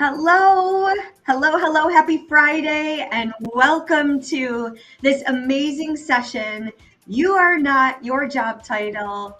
Hello, hello, happy Friday, and welcome to this amazing session. You are not your job title.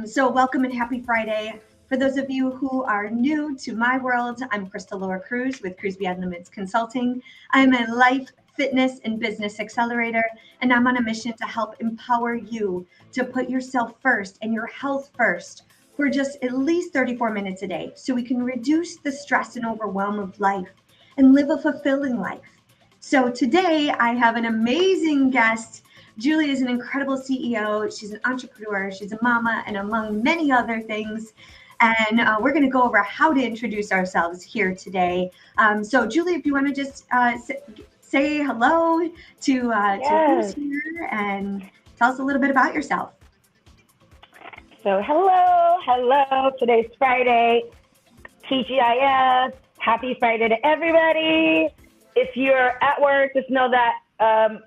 So, welcome and happy Friday. For those of you who are new to my world, I'm Crystal Laura Cruz with Cruz Beyond Limits Consulting. I'm a life, fitness, and business accelerator, and I'm on a mission to help empower you to put yourself first and your health first for just at least 34 minutes a day so we can reduce the stress and overwhelm of life and live a fulfilling life. So today I have an amazing guest. Julie is an incredible CEO. She's an entrepreneur. She's a mama, and among many other things. And we're going to go over how to introduce ourselves here today. So, Julie, if you want to just say hello to who's Yes. here and tell us a little bit about yourself. So hello. Today's Friday. TGIF. Happy Friday to everybody. If you're at work, just know that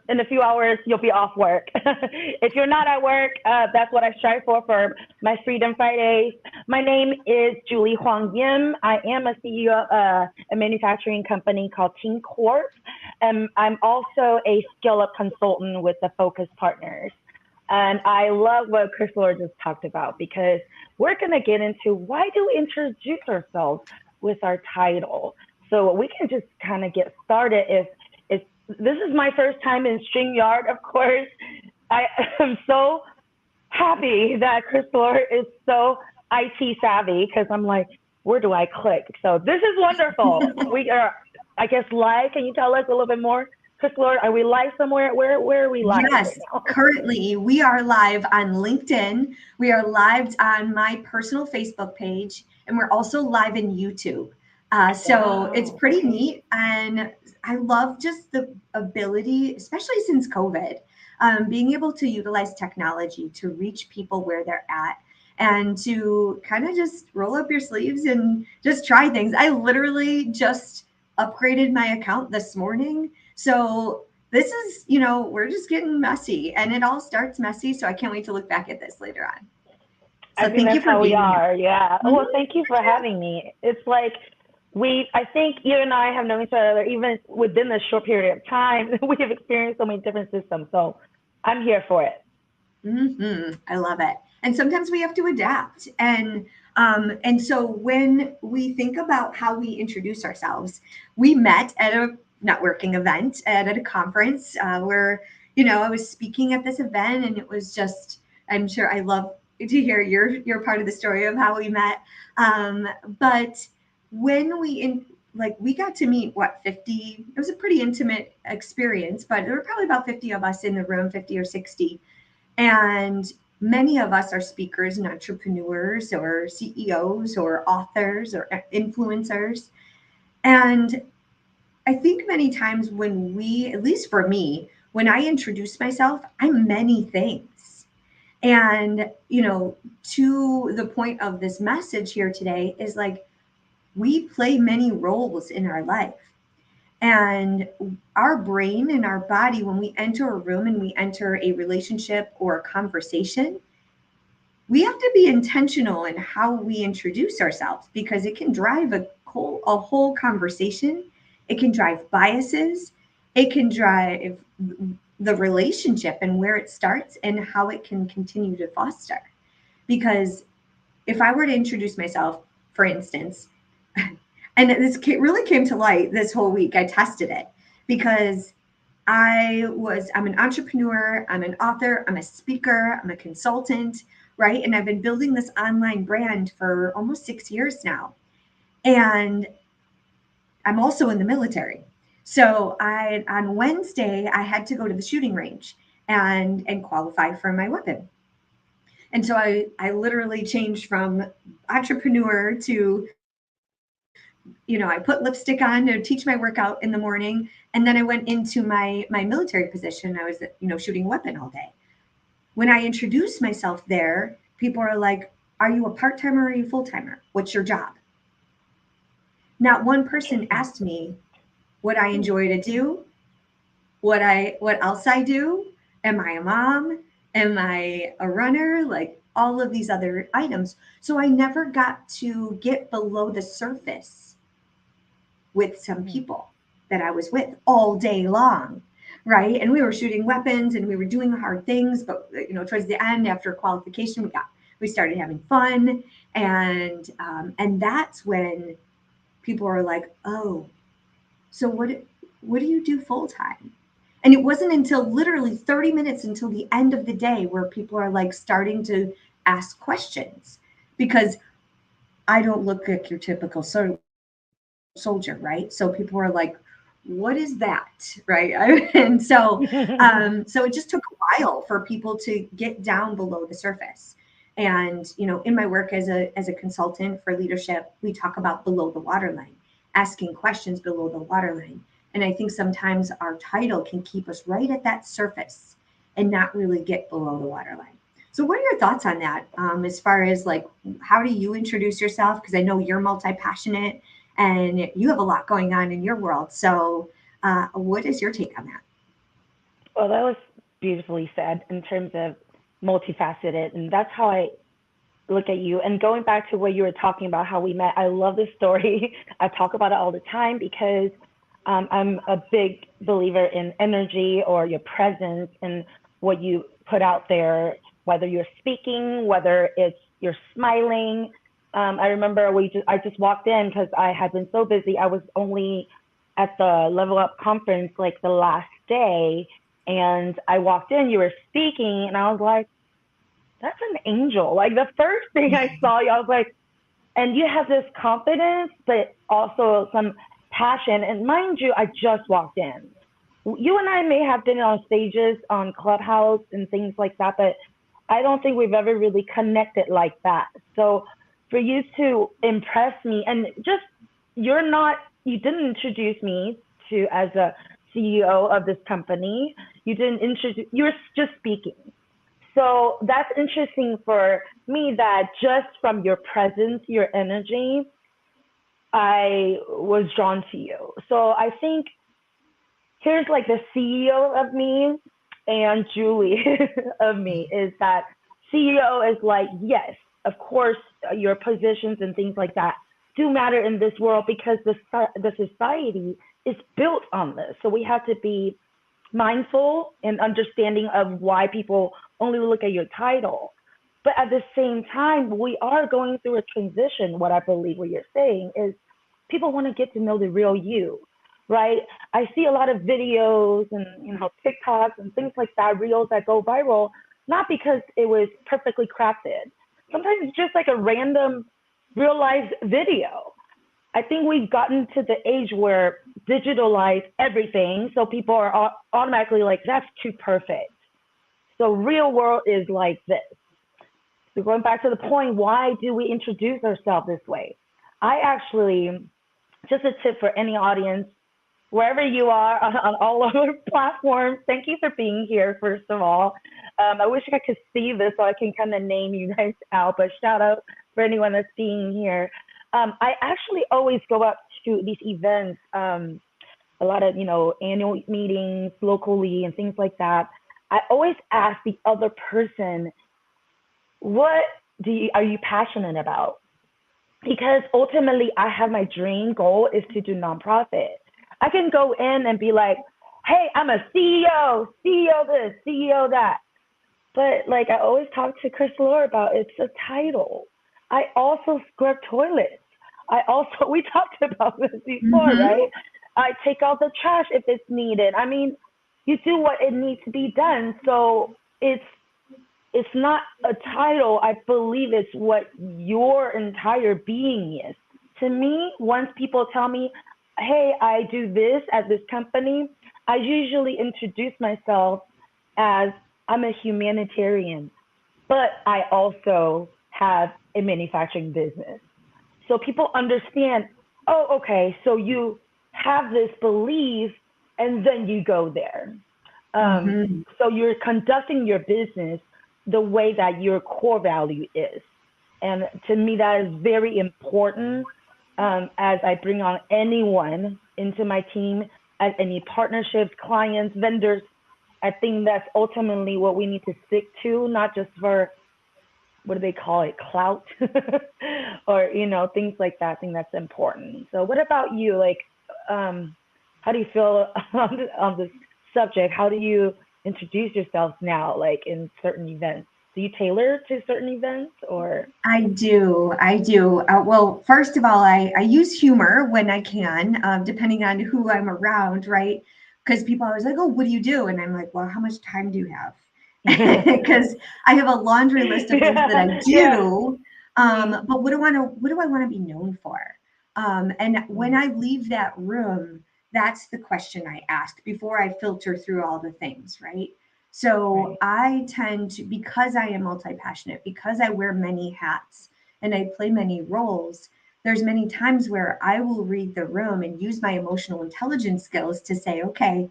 in a few hours you'll be off work. If you're not at work, that's what I strive for my Freedom Fridays. My name is Julie Huang Yim. I am a CEO of a manufacturing company called Team Corp. And I'm also a scale-up consultant with the Focus Partners. And I love what Chris Lord just talked about because we're going to get into why do we introduce ourselves with our title. So we can just kind of get started. If this is my first time in StreamYard, of course, I am so happy that Chris Lord is so IT savvy because I'm like, where do I click? So this is wonderful. We are, I guess, live. Can you tell us a little bit more? Chris Lord, are we live somewhere? Where are we live Yes, right now? currently we are live on LinkedIn. We are live on my personal Facebook page, and we're also live in YouTube. So it's Wow. pretty Okay. neat, and I love just the ability, especially since COVID, being able to utilize technology to reach people where they're at and to kind of just roll up your sleeves and just try things. I literally just upgraded my account this morning. So this is, we're just getting messy and it all starts messy. So I can't wait to look back at this later on. I So think thank you that's for how we being here. are. Yeah. Mhm, Well, thank you for having me. It's like I think you and I have known each other even within this short period of time. We have experienced so many different systems. So I'm here for it. I love it. And sometimes we have to adapt. And so when we think about how we introduce ourselves, we met at a networking event at a conference where, I was speaking at this event and it was just, I'm sure I love to hear your part of the story of how we met. But when we got to meet what 50, it was a pretty intimate experience, but there were probably about 50 of us in the room, 50 or 60, and many of us are speakers and entrepreneurs or CEOs or authors or influencers. And I think many times when at least for me, when I introduce myself, I'm many things. And, to the point of this message here today is like we play many roles in our life. And our brain and our body, when we enter a room and we enter a relationship or a conversation, we have to be intentional in how we introduce ourselves because it can drive a whole conversation. It can drive biases. It can drive the relationship and where it starts and how it can continue to foster. Because if I were to introduce myself, for instance, and really came to light this whole week, I tested it because I'm an entrepreneur, I'm an author, I'm a speaker, I'm a consultant, right? And I've been building this online brand for almost 6 years now. And I'm also in the military. So on Wednesday, I had to go to the shooting range and qualify for my weapon. And so I literally changed from entrepreneur to, I put lipstick on to teach my workout in the morning. And then I went into my military position. I was, shooting a weapon all day. When I introduce myself there, people are like, are you a part-timer or are you full-timer? What's your job? Not one person Interesting. asked me what I enjoy to do, what else I do. Am I a mom? Am I a runner? Like all of these other items. So I never got to get below the surface with some people that I was with all day long, right? And we were shooting weapons and we were doing hard things, but towards the end, after qualification, we started having fun, and that's when people are like, oh, so what do you do full time? And it wasn't until literally 30 minutes until the end of the day where people are like starting to ask questions, because I don't look like your typical soldier, right? So people were like, what is that? Right. And so it just took a while for people to get down below the surface. And, in my work as a consultant for leadership, we talk about below the waterline, asking questions below the waterline. And I think sometimes our title can keep us right at that surface and not really get below the waterline. So, what are your thoughts on that? As far as like, how do you introduce yourself? Because I know you're multi passionate and you have a lot going on in your world. So, what is your take on that? Well, that was beautifully said in terms of multifaceted. And that's how I look at you. And going back to what you were talking about, how we met, I love this story. I talk about it all the time because I'm a big believer in energy or your presence and what you put out there, whether you're speaking, whether it's you're smiling. I remember I just walked in because I had been so busy. I was only at the Level Up conference like the last day, and I walked in. You were speaking, and I was like, "That's an angel!" Like the first thing I saw you, I was like, and you have this confidence, but also some passion. And mind you, I just walked in. You and I may have been on stages on Clubhouse and things like that, but I don't think we've ever really connected like that. So for you to impress me and just you didn't introduce me to as a CEO of this company. You didn't introduce, you were just speaking. So that's interesting for me that just from your presence, your energy, I was drawn to you. So I think here's like the CEO of me and Julie of me is that CEO is like, yes, of course, your positions and things like that do matter in this world because the society is built on this. So we have to be mindful and understanding of why people only look at your title. But at the same time, we are going through a transition. What I believe what you're saying is people want to get to know the real you, right? I see a lot of videos and TikToks and things like that, reels that go viral, not because it was perfectly crafted. Sometimes it's just like a random real life video. I think we've gotten to the age where digitalize everything, so people are automatically like, that's too perfect. So real world is like this. So going back to the point, why do we introduce ourselves this way? I actually, just a tip for any audience, wherever you are on all of our platforms, thank you for being here, first of all. I wish I could see this so I can kind of name you guys out, but shout out for anyone that's being here. I actually always go up to these events, a lot of, annual meetings locally and things like that. I always ask the other person, what are you passionate about? Because ultimately I have my dream goal is to do nonprofit. I can go in and be like, hey, I'm a CEO this, CEO that. But like I always talk to Chris Lore about, it's a title. I also scrub toilets. We talked about this before, Mm-hmm. right? I take out the trash if it's needed. I mean, you do what it needs to be done. So it's not a title. I believe it's what your entire being is. To me, once people tell me, hey, I do this at this company, I usually introduce myself as I'm a humanitarian, but I also have a manufacturing business. So people understand, oh, okay, so you have this belief and then you go there. Um, Mm-hmm. so you're conducting your business the way that your core value is. And to me, that is very important as I bring on anyone into my team, as any partnerships, clients, vendors. I think that's ultimately what we need to stick to, not just for what do they call it, clout, or things like that. I think that's important. So, what about you? Like, how do you feel on this subject? How do you introduce yourself now, like in certain events? Do you tailor to certain events or? I do. I do. Well, first of all, I use humor when I can, depending on who I'm around, right? Because people are always like, oh, what do you do? And I'm like, well, how much time do you have? Because I have a laundry list of things that I Yeah. do. Mhm. But what do I want to be known for? And when Mhm. I leave that room, that's the question I ask before I filter through all the things, right? So Right. I tend to, because I am multi-passionate, because I wear many hats and I play many roles, there's many times where I will read the room and use my emotional intelligence skills to say, okay,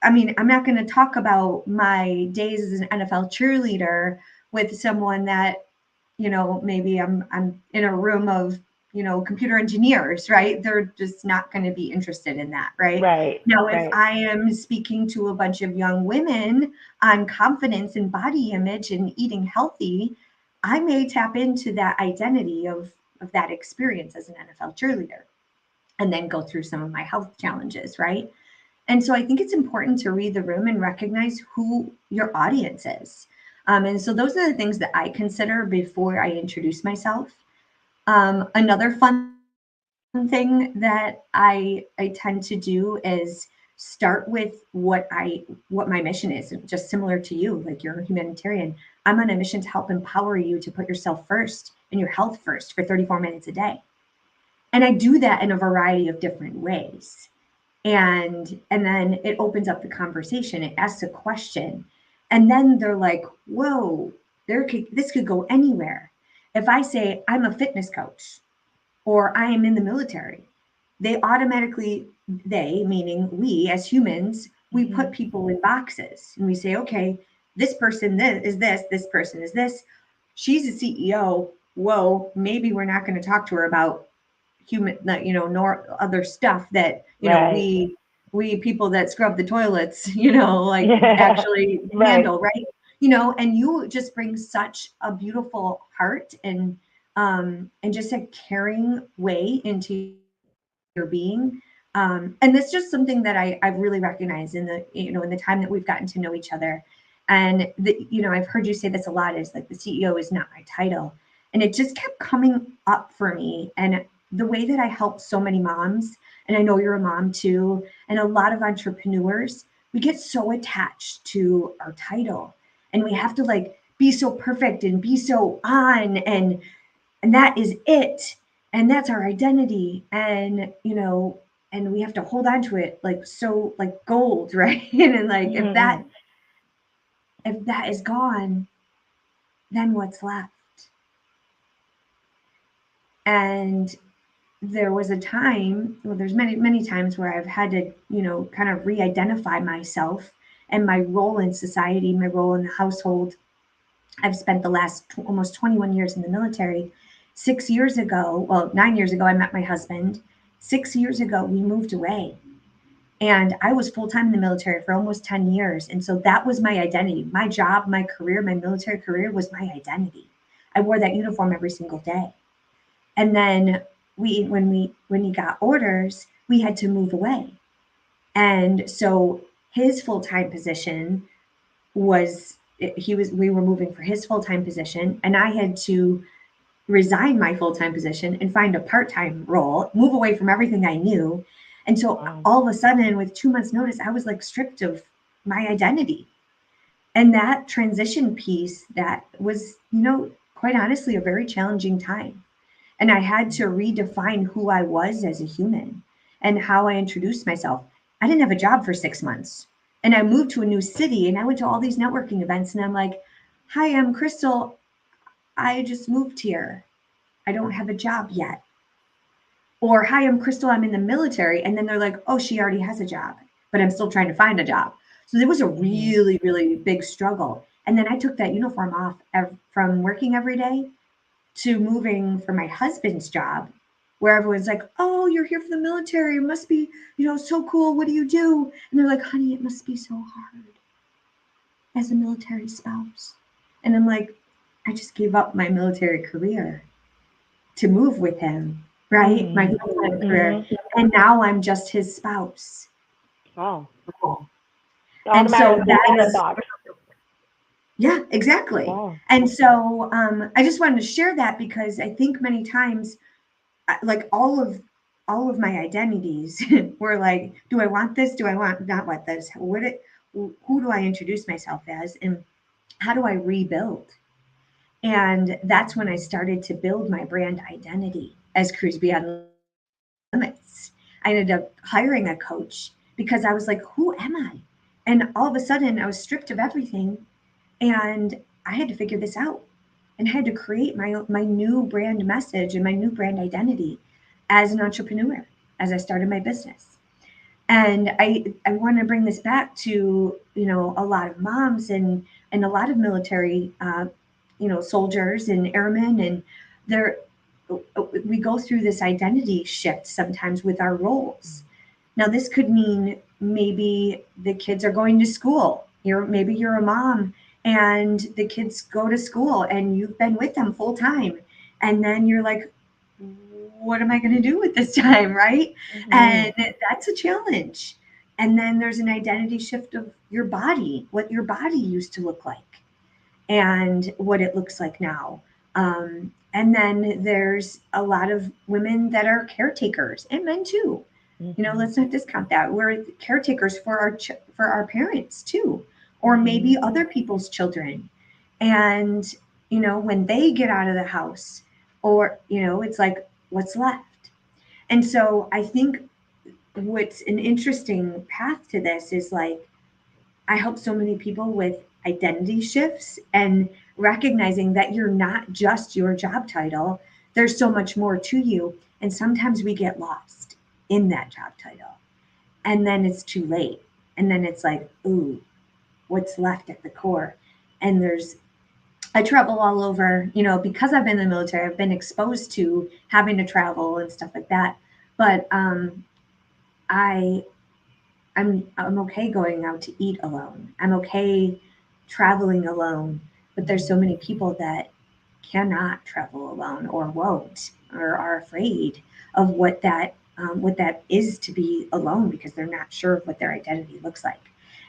I mean, I'm not going to talk about my days as an NFL cheerleader with someone that, maybe I'm in a room of, computer engineers, right? They're just not going to be interested in that, right? Right. Now, if Right. I am speaking to a bunch of young women on confidence and body image and eating healthy, I may tap into that identity of that experience as an NFL cheerleader and then go through some of my health challenges, right? And so I think it's important to read the room and recognize who your audience is. And so those are the things that I consider before I introduce myself. Another fun thing that I tend to do is start with what my mission is, just similar to you, like you're a humanitarian. I'm on a mission to help empower you to put yourself first and your health first for 34 minutes a day. And I do that in a variety of different ways, and then it opens up the conversation, it asks a question, and then they're like, whoa, this could go anywhere. If I say I'm a fitness coach or I am in the military, they automatically, they meaning we as humans, we put Mhm. people in boxes and we say, okay, this person this person is this, she's a CEO, whoa, maybe we're not going to talk to her about human, nor other stuff that Right. we people that scrub the toilets, like Yeah. actually Right. handle, right? And you just bring such a beautiful heart and just a caring way into your being. And that's just something that I've really recognized in the time that we've gotten to know each other. And I've heard you say this a lot, is like the CEO is not my title. And it just kept coming up for me. And the way that I help so many moms, and I know you're a mom too, and a lot of entrepreneurs, we get so attached to our title and we have to like be so perfect and be so on, and that is it, and that's our identity, and we have to hold on to it like so, like gold, right? And like Mhm. if that is gone, then what's left? And there was a time, well, there's many times where I've had to, kind of re-identify myself and my role in society, my role in the household. I've spent the last almost 21 years in the military. 6 years ago, well, 9 years ago, I met my husband. 6 years ago, we moved away. And I was full time in the military for almost 10 years. And so that was my identity. My job, my career, my military career was my identity. I wore that uniform every single day. And then when he got orders, we had to move away. And so his full time position was we were moving for his full-time position, and I had to resign my full-time position and find a part-time role, move away from everything I knew. And so Wow. all of a sudden with 2 months notice, I was like stripped of my identity. And that transition piece, that was, quite honestly, a very challenging time. And I had to redefine who I was as a human and how I introduced myself. I didn't have a job for 6 months. And I moved to a new city and I went to all these networking events and I'm like, hi, I'm Crystal. I just moved here. I don't have a job yet. Or hi, I'm Crystal. I'm in the military. And then they're like, oh, she already has a job, but I'm still trying to find a job. So there was a Mhm. really, really big struggle. And then I took that uniform off from working every day to moving for my husband's job, where everyone's like, oh, you're here for the military. It must be, so cool. What do you do? And they're like, honey, it must be so hard as a military spouse. And I'm like, I just gave up my military career to move with him, right? My Mhm. full-time career. Mhm. and now I'm just his spouse. Wow. And so Automatic second that's, thought. yeah, exactly. Wow. And so I just wanted to share that because I think many times, like all of my identities were like, do I want this? Do I want not want this? Who do I introduce myself as? And how do I rebuild? And that's when I started to build my brand identity as Cruise Beyond Limits. I ended up hiring a coach because I was like, who am I? And all of a sudden, I was stripped of everything, and I had to figure this out, and I had to create my new brand message and my new brand identity as an entrepreneur as I started my business. And I want to bring this back to, you know, a lot of moms and a lot of military you know, soldiers and airmen, and they're we go through this identity shift sometimes with our roles. Now this could mean maybe the kids are going to school. Maybe you're a mom and the kids go to school and you've been with them full time, and then you're like, what am I going to do with this time, right? Mm-hmm. And that's a challenge. And then there's an identity shift of your body, what your body used to look like and what it looks like now. And then there's a lot of women that are caretakers, and men too. You know, Mm-hmm. let's not discount that. We're caretakers for for our parents too, or Mm-hmm. maybe other people's children. And you know, when they get out of the house, or you know, it's like what's left. And so I think what's an interesting path to this is like I help so many people with identity shifts and recognizing that you're not just your job title. There's so much more to you. And sometimes we get lost in that job title. And then it's too late. And then it's like, ooh, what's left at the core? And I travel all over, you know, because I've been in the military, I've been exposed to having to travel and stuff like that. But I I'm okay going out to eat alone. I'm okay traveling alone, but there's so many people that cannot travel alone or won't or are afraid of what that is to be alone because they're not sure of what their identity looks like.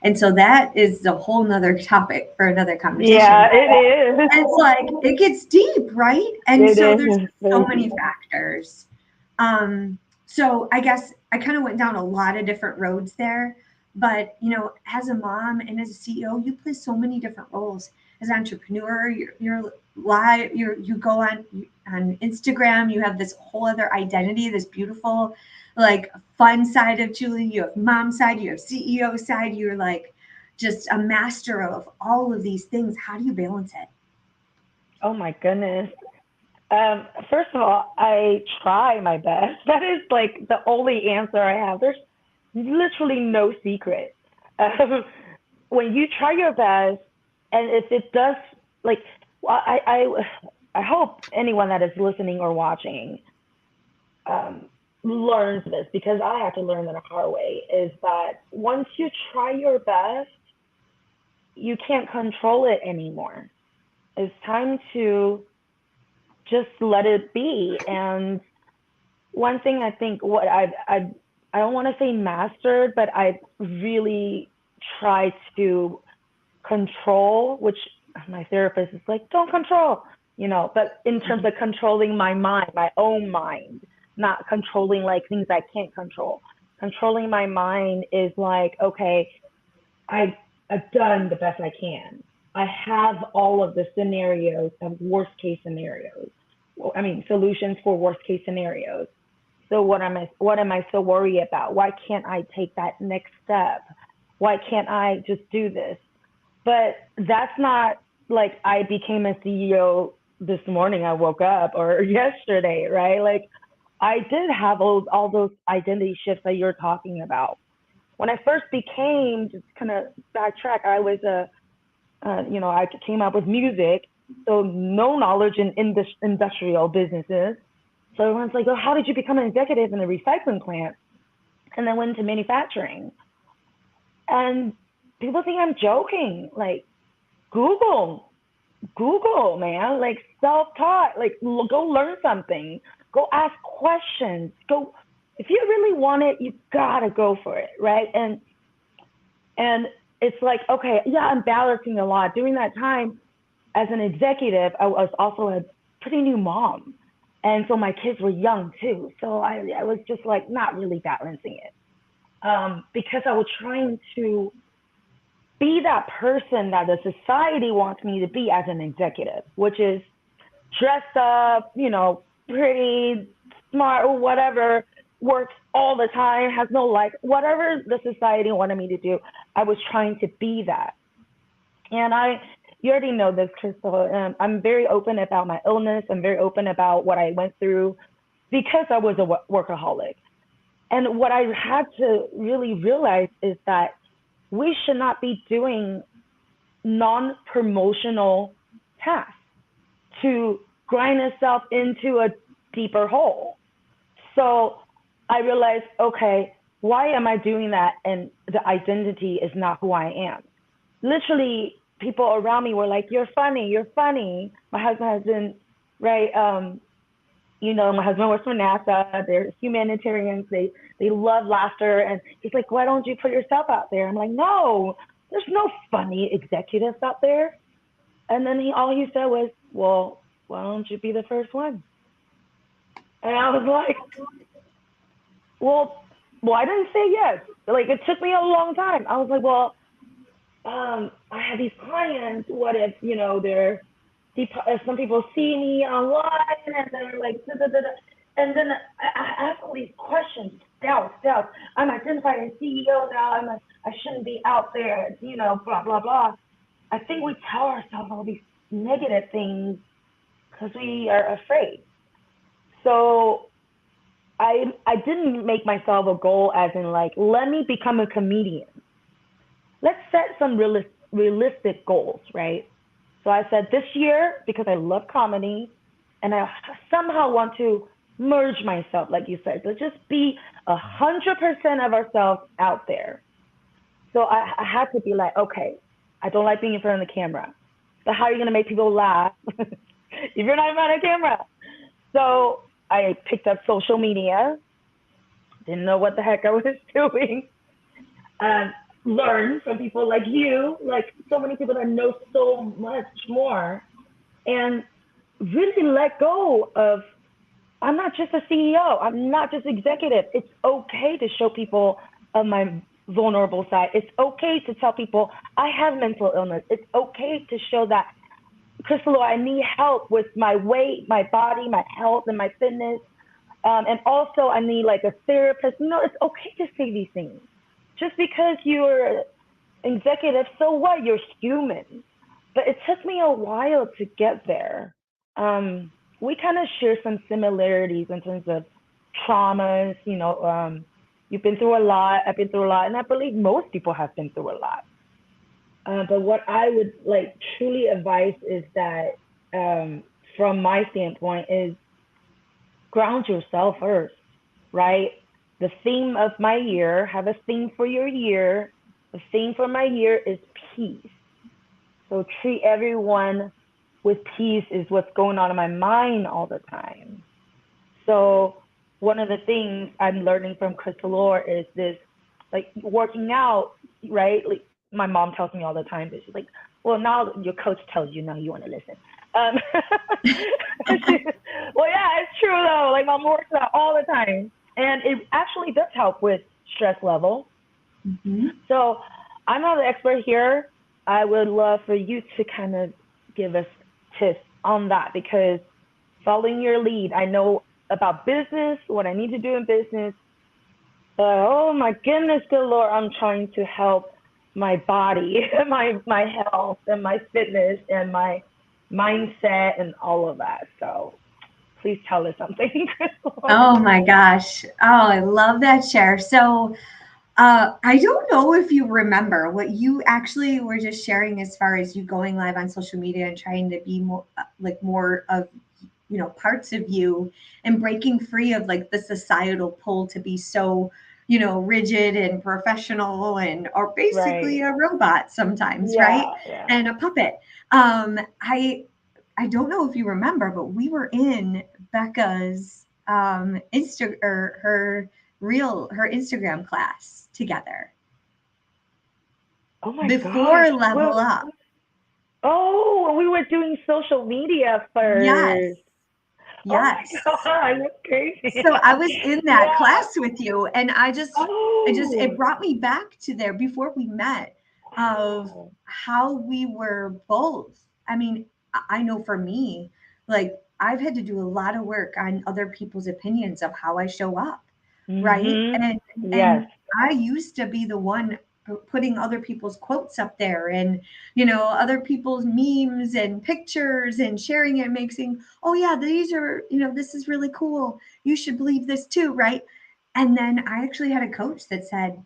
And so that is a whole nother topic for another conversation. Yeah, it is. It's like it gets deep, right? And It so there's is so very many deep. factors. So I guess I kind of went down a lot of different roads there. But you know, as a mom and as a CEO, you play so many different roles. As an entrepreneur, you're live, you go on Instagram, you have this whole other identity, this beautiful, like fun side of Julie. You have mom side, you have CEO side, you're like just a master of all of these things. How do you balance it? Oh my goodness. First of all, I try my best. That is like the only answer I have. There's literally no secret. Um, when you try your best, and if it does, like, I hope anyone that is listening or watching um, learns this because I have to learn it the hard way. Is that once you try your best, you can't control it anymore. It's time to just let it be. And one thing I think what I don't want to say mastered, but I really try to control, which my therapist is like, don't control, you know, but in terms of controlling my mind, my own mind, not controlling like things I can't control. Controlling my mind is like, okay, I I've done the best I can. I have all of the scenarios of worst case scenarios. Well, I mean, solutions for worst case scenarios. So what am I so worried about? Why can't I take that next step? Why can't I just do this? But that's not like I became a CEO this morning. I woke up or yesterday, right? Like I did have all those identity shifts that you're talking about. When I first became, just kind of backtrack, I was I came up with music, so no knowledge in industrial businesses. So everyone's like, "Oh, how did you become an executive in a recycling plant?" And then went into manufacturing. And people think I'm joking. Like, Google, Google, man, like self-taught, like go learn something, go ask questions, go. if you really want it, you gotta go for it, right? And it's like, okay, yeah, I'm balancing a lot. During that time, as an executive, I was also a pretty new mom. And so my kids were young too. So I was just like not really balancing it. Because I was trying to be that person that the society wants me to be as an executive, which is dressed up, pretty, smart, or whatever, works all the time, has no life, whatever the society wanted me to do. I was trying to be that. And you already know this, Crystal. I'm very open about my illness. I'm very open about what I went through because I was a workaholic. And what I had to really realize is that we should not be doing non-promotional tasks to grind yourself into a deeper hole. So I realized, okay, why am I doing that? And the identity is not who I am. Literally, people around me were like, you're funny, you're funny. My husband has been, right, my husband works for NASA. They're humanitarians. They love laughter. And he's like, why don't you put yourself out there? I'm like, no, there's no funny executives out there. And then all he said was, well, why don't you be the first one? And I was like, well, I didn't say yes. Like, it took me a long time. I was like, well, I have these clients. What if, if some people see me online and they're like, da, da, da, da. And then I ask all these questions, doubts. I'm identified as CEO now. I shouldn't be out there, blah, blah, blah. I think we tell ourselves all these negative things because we are afraid. So I didn't make myself a goal as in like, let me become a comedian. Let's set some realistic goals, right? So I said this year, because I love comedy and I somehow want to merge myself, like you said, let's just be 100% of ourselves out there. So I had to be like, okay, I don't like being in front of the camera. So how are you going to make people laugh if you're not in front of the camera? So I picked up social media, didn't know what the heck I was doing. Learn from people like you, like so many people that know so much more, and really let go of, I'm not just a CEO, I'm not just executive. It's okay to show people of my vulnerable side. It's okay to tell people I have mental illness. It's okay to show that, Crystal, I need help with my weight, my body, my health, and my fitness. And also I need like a therapist. No, it's okay to say these things. Just because you're executive, so what? You're human. But it took me a while to get there. We kind of share some similarities in terms of traumas. You've been through a lot, I've been through a lot, and I believe most people have been through a lot. But what I would like truly advise is that, from my standpoint, is ground yourself first, right? The theme of my year, have a theme for your year. The theme for my year is peace. So treat everyone with peace is what's going on in my mind all the time. So one of the things I'm learning from Crystal Lore is this, like working out, right? Like my mom tells me all the time, but she's like, well, now your coach tells you, now you want to listen. Well, yeah, it's true though. Like mom works out all the time. And it actually does help with stress level. Mm-hmm. So I'm not an expert here. I would love for you to kind of give us tips on that, because following your lead, I know about business, what I need to do in business. But oh my goodness, good Lord, I'm trying to help my body, my health and my fitness and my mindset and all of that. So please tell us something, Crystal. Oh my gosh. Oh, I love that share. So I don't know if you remember what you actually were just sharing as far as you going live on social media and trying to be more of, parts of you and breaking free of like the societal pull to be so, rigid and professional or basically a robot sometimes, right? Yeah. And a puppet. I don't know if you remember, but we were in Becca's her her Instagram class together Oh my before gosh. Level Well, Up. oh, we were doing social media Yes, first. Oh my yes. God, that's crazy. So I was in that Yeah. class with you, and it Oh, brought me back to there before we met, of wow. how we were both. I mean, I know for me, like I've had to do a lot of work on other people's opinions of how I show up, right? Mm-hmm. Yes. And I used to be the one putting other people's quotes up there, and other people's memes and pictures, and sharing it, making, oh yeah, these are, this is really cool, you should believe this too, right? And then I actually had a coach that said,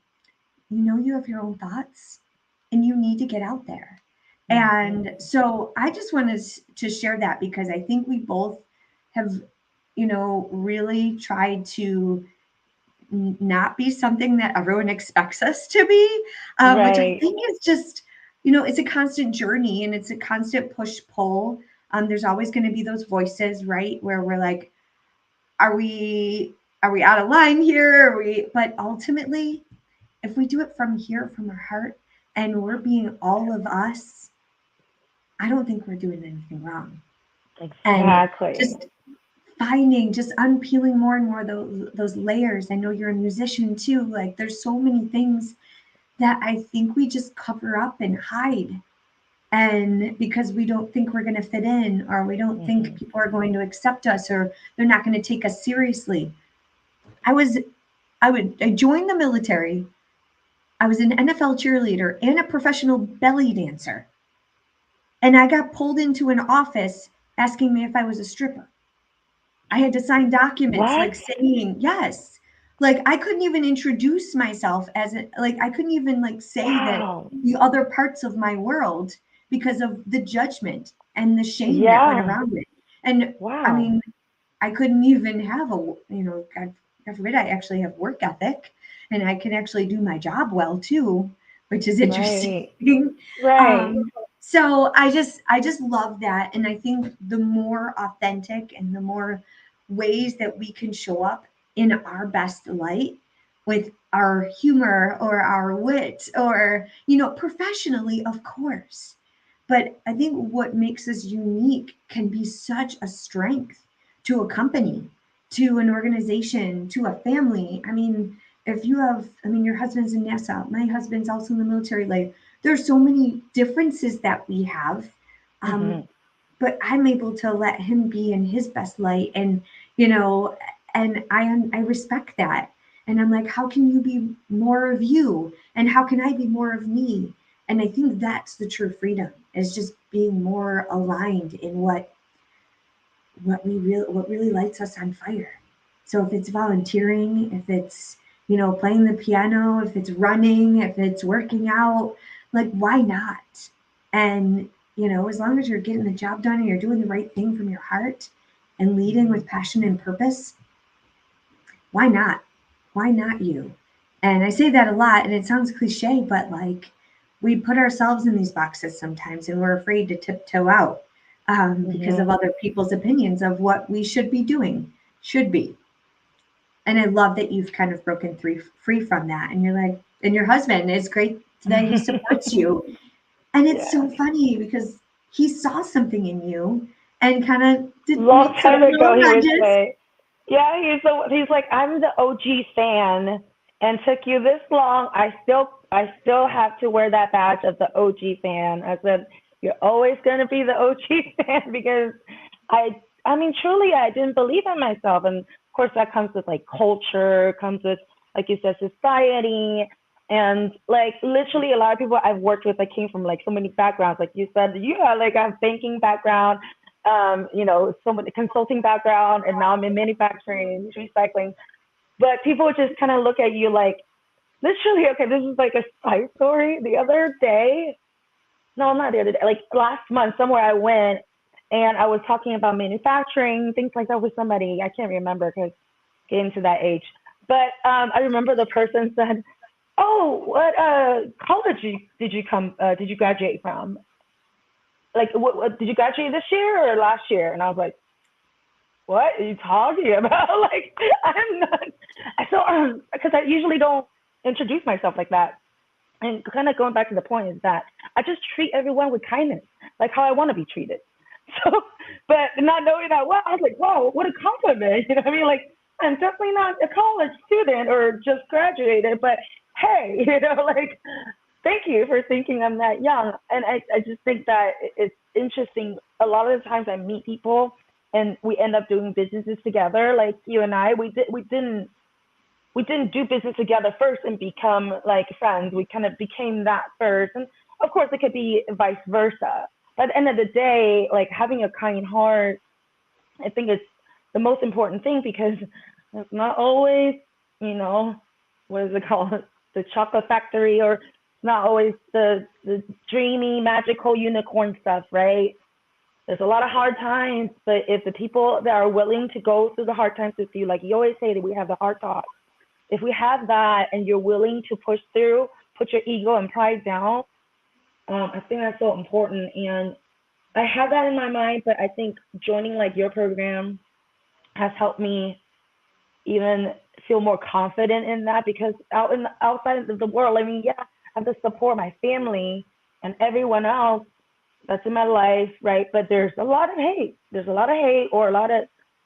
you have your own thoughts and you need to get out there. Mm-hmm. And so I just wanted to share that, because I think we both have, really tried to not be something that everyone expects us to be, which I Right. think is just, it's a constant journey and it's a constant push pull. There's always going to be those voices, right, where we're like, are we out of line here? Are we? But ultimately, if we do it from here, from our heart, and we're being all of us, I don't think we're doing anything wrong. And Exactly. just just unpeeling more and more those layers. I know you're a musician too. Like there's so many things that I think we just cover up and hide. And because we don't think we're going to fit in, or we don't think Mm-hmm. people are going to accept us, or they're not going to take us seriously. I was, I joined the military. I was an NFL cheerleader and a professional belly dancer. And I got pulled into an office asking me if I was a stripper. I had to sign documents What? like saying yes. Like I couldn't even introduce myself as like I couldn't even like say that Wow. the other parts of my world, because of the judgment and the shame that went Yeah. around it. And I Wow. mean, I couldn't even have God forbid, I actually have work ethic and I can actually do my job well too, which is interesting. Right. Right. um, so I just love that. And I think the more authentic and the more ways that we can show up in our best light, with our humor or our wit, or, professionally, of course. But I think what makes us unique can be such a strength to a company, to an organization, to a family. I mean, if you have, I mean, your husband's in NASA, my husband's also in the military. Like, there's so many differences that we have. Mm-hmm. But I'm able to let him be in his best light, and you know and I respect that. And I'm like, how can you be more of you, and how can I be more of me? And I think that's the true freedom, is just being more aligned in what really lights us on fire. So if it's volunteering, if it's, playing the piano, if it's running, if it's working out, like why not? And as long as you're getting the job done and you're doing the right thing from your heart and leading Mm-hmm. with passion and purpose, why not? Why not you? And I say that a lot, and it sounds cliche, but like, we put ourselves in these boxes sometimes and we're afraid to tiptoe out, because Mm-hmm. of other people's opinions of what we should be doing, should be. And I love that you've kind of broken free from that. And you're like, and your husband is great that he supports you. And it's Yeah. so funny because he saw something in you and kind of did Long make some time little ago, he would nudges. say, "Yeah, he's like, I'm the OG fan, and took you this long. I still have to wear that badge of the OG fan." I said, "You're always gonna be the OG fan because I mean, truly, I didn't believe in myself, and of course, that comes with like culture, comes with like you said, society." And like literally, a lot of people I've worked with, like came from like so many backgrounds. Like you said, yeah, like I have banking background, some with the consulting background, and now I'm in manufacturing, recycling. But people just kind of look at you like, literally, okay, this is like a side story. The other day, no, not the other day, like last month, somewhere I went and I was talking about manufacturing, things like that with somebody. I can't remember because getting to that age. But I remember the person said, "Oh, what college did you come? Did you graduate from? Like, what did you graduate this year or last year?" And I was like, what are you talking about? Like, I'm not. So, because I usually don't introduce myself like that. And kind of going back to the point is that I just treat everyone with kindness, like how I want to be treated. So, but not knowing that well, I was like, whoa, what a compliment. You know what I mean? Like, I'm definitely not a college student or just graduated, but hey, like, thank you for thinking I'm that young. And I just think that it's interesting. A lot of the times I meet people and we end up doing businesses together. Like you and I, we didn't do business together first and become like friends. We kind of became that first. And of course, it could be vice versa. But at the end of the day, like having a kind heart, I think it's the most important thing because it's not always, you know, what is it called? The chocolate factory, or it's not always the dreamy, magical unicorn stuff, right? There's a lot of hard times, but if the people that are willing to go through the hard times with you, like you always say that we have the hard talk, if we have that and you're willing to push through, put your ego and pride down, I think that's so important. And I have that in my mind, but I think joining like your program has helped me even feel more confident in that because outside of the world, I mean, yeah, I have to support my family and everyone else that's in my life, right? But there's a lot of hate. There's a lot of hate or a lot of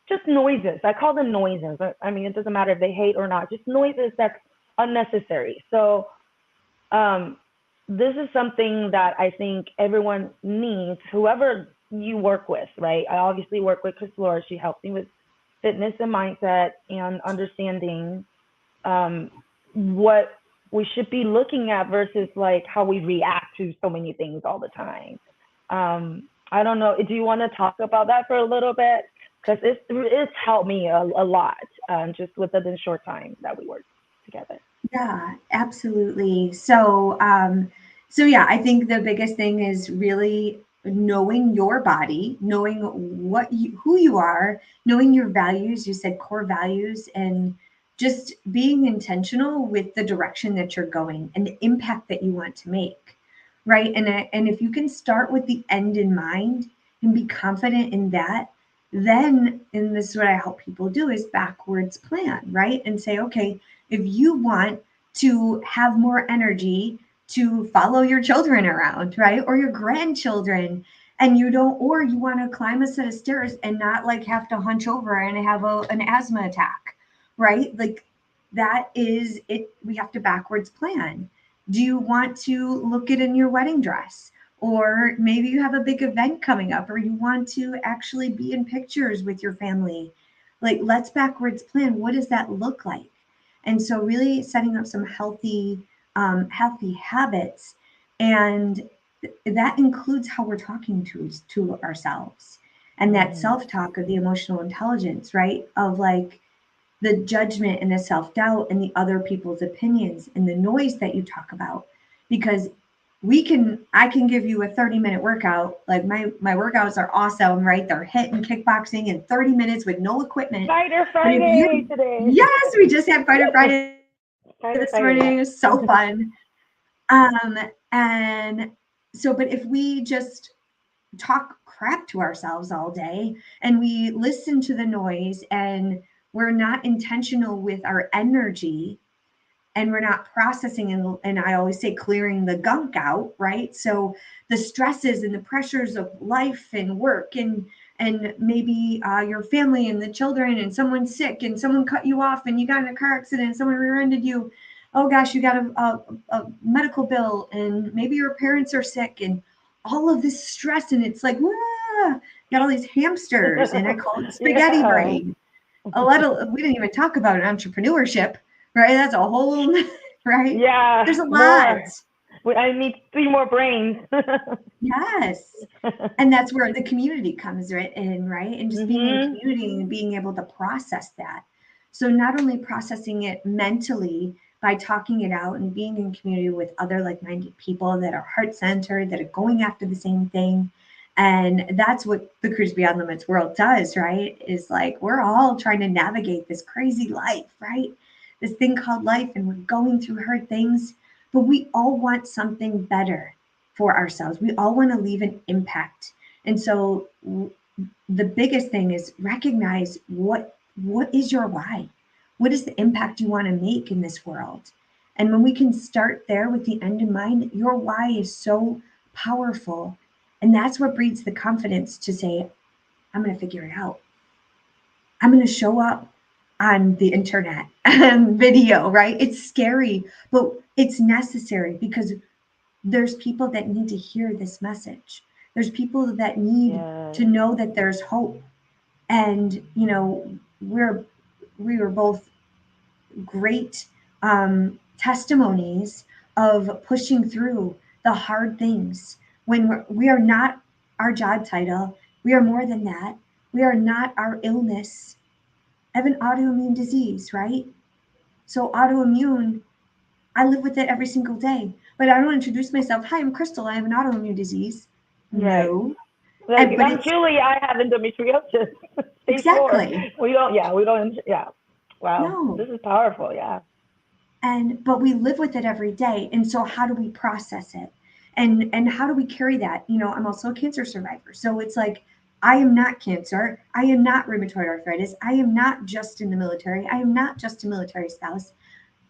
just noises. I call them noises. I mean, it doesn't matter if they hate or not, just noises that's unnecessary. So this is something that I think everyone needs, whoever you work with, right? I obviously work with Chris Laura. She helps me with fitness and mindset and understanding what we should be looking at versus like how we react to so many things all the time. I don't know. Do you want to talk about that for a little bit? Because it's helped me a lot just within the short time that we worked together. Yeah, absolutely. So yeah, I think the biggest thing is really knowing your body, knowing who you are, knowing your values. You said core values, and just being intentional with the direction that you're going and the impact that you want to make, right? And if you can start with the end in mind and be confident in that, then, and this is what I help people do, is backwards plan, right? And say, okay, if you want to have more energy to follow your children around, right? Or your grandchildren, and you don't, or you want to climb a set of stairs and not like have to hunch over and have an asthma attack, right? Like that is it. We have to backwards plan. Do you want to look it in your wedding dress? Or maybe you have a big event coming up, or you want to actually be in pictures with your family. Like, let's backwards plan. What does that look like? And so really setting up some healthy habits, and that includes how we're talking to ourselves, and that Mm-hmm. self-talk of the emotional intelligence, right? Of like the judgment and the self-doubt and the other people's opinions and the noise that you talk about. Because I can give you a 30-minute workout. Like my workouts are awesome, right? They're HIIT and kickboxing in 30 minutes with no equipment. Fighter But if Friday you, today. yes, we just had Fighter Friday Fighter this Friday. morning. It was so fun. Um, and so, but if we just talk crap to ourselves all day and we listen to the noise and we're not intentional with our energy, and we're not processing, and I always say clearing the gunk out, right? So the stresses and the pressures of life and work, and maybe your family and the children, and someone's sick and someone cut you off and you got in a car accident, someone rear-ended you, oh gosh, you got a medical bill, and maybe your parents are sick, and all of this stress, and it's like, wah, got all these hamsters, and I call it spaghetti Yeah. brain. We didn't even talk about entrepreneurship, right? That's a whole, right? Yeah, There's a lot. more. I need 3 more brains. Yes. And that's where the community comes right in, right? And just being in Mhm. community and being able to process that. So not only processing it mentally by talking it out and being in community with other like-minded people that are heart-centered, that are going after the same thing. And that's what the Cruise Beyond Limits world does, right? Is like we're all trying to navigate this crazy life, right? This thing called life, and we're going through hard things, but we all want something better for ourselves. We all want to leave an impact. And so the biggest thing is recognize what is your why? What is the impact you want to make in this world? And when we can start there with the end in mind, your why is so powerful. And that's what breeds the confidence to say, I'm going to figure it out. I'm going to show up on the internet and video, right? It's scary, but it's necessary because there's people that need to hear this message. There's people that need Yes. to know that there's hope. And, we were both great testimonies of pushing through the hard things when we are not our job title. We are more than that. We are not our illness. I have an autoimmune disease, right? So autoimmune, I live with it every single day. But I don't introduce myself. Hi, I'm Crystal. I have an autoimmune disease. Right. No. Like, But I'm it's Julie. I have endometriosis. Stage 4. exactly. We don't. Yeah. Wow. No. This is powerful. Yeah. But we live with it every day. And so how do we process it? And how do we carry that? I'm also a cancer survivor. So it's like I am not cancer. I am not rheumatoid arthritis. I am not just in the military. I am not just a military spouse.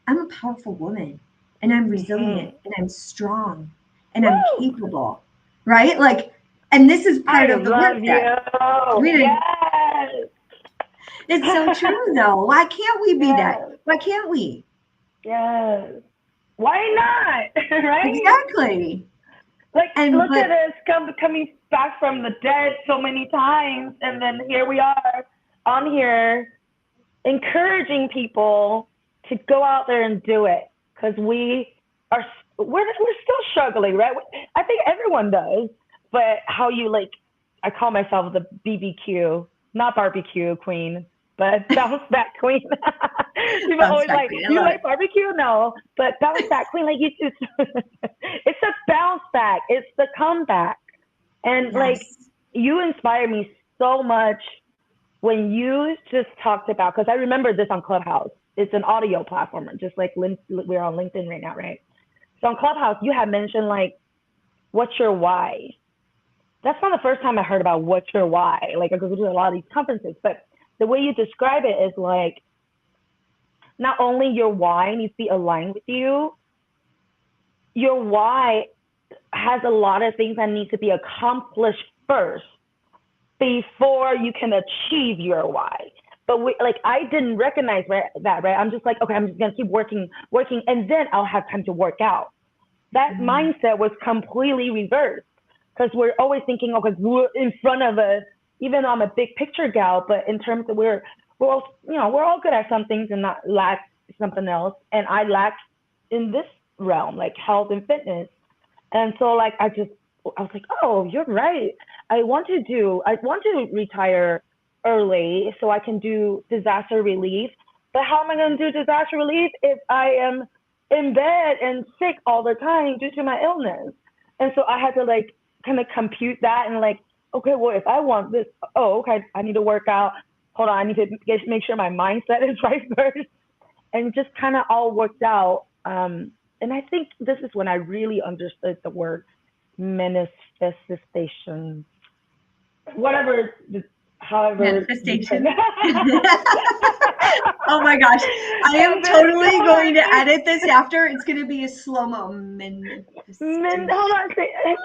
I'm a powerful woman and I'm resilient Mm-hmm. and I'm strong and I'm Woo! capable. Right? Like, and this is I part of the work love that you. we didn't. Yes. It's so true though. Why can't we be that? Yes. Why can't we? Yes. Why not? Right? Exactly. Like, And look at but us coming back from the dead so many times, and then here we are on here encouraging people to go out there and do it because we're still struggling, right? I think everyone does, but how you like, I call myself the BBQ, not barbecue queen, but bounce back queen. People bounce always back. like, I do you love like it. barbecue? No, but bounce back queen, like it's it's a bounce back, it's the comeback, and like Yes. you inspire me so much when you just talked about, because I remember this on Clubhouse. It's an audio platform, just like we're on LinkedIn right now, right? So on Clubhouse, you had mentioned like, what's your why? That's not the first time I heard about what's your why. Like I go to a lot of these conferences, but the way you describe it is like, not only your why needs to be aligned with you, your why has a lot of things that need to be accomplished first before you can achieve your why. But I didn't recognize that, right? I'm just like, okay, I'm just gonna keep working, and then I'll have time to work out. That mindset was completely reversed because we're always thinking, okay, we're in front of us. Even though I'm a big picture gal, but in terms of we're all good at some things and not lack something else. And I lack in this realm, like health and fitness. And so like I was like, oh, you're right. I want to retire early so I can do disaster relief. But how am I going to do disaster relief if I am in bed and sick all the time due to my illness? And so I had to like kind of compute that and like, okay, well, if I want this, oh, okay, I need to work out. Hold on, I need to make sure my mindset is right first. And just kind of all worked out. And I think this is when I really understood the word manifestation, whatever, however. Manifestation. Oh my gosh. I am totally going to edit this after. It's going to be a slow-mo manifestation. Hold on,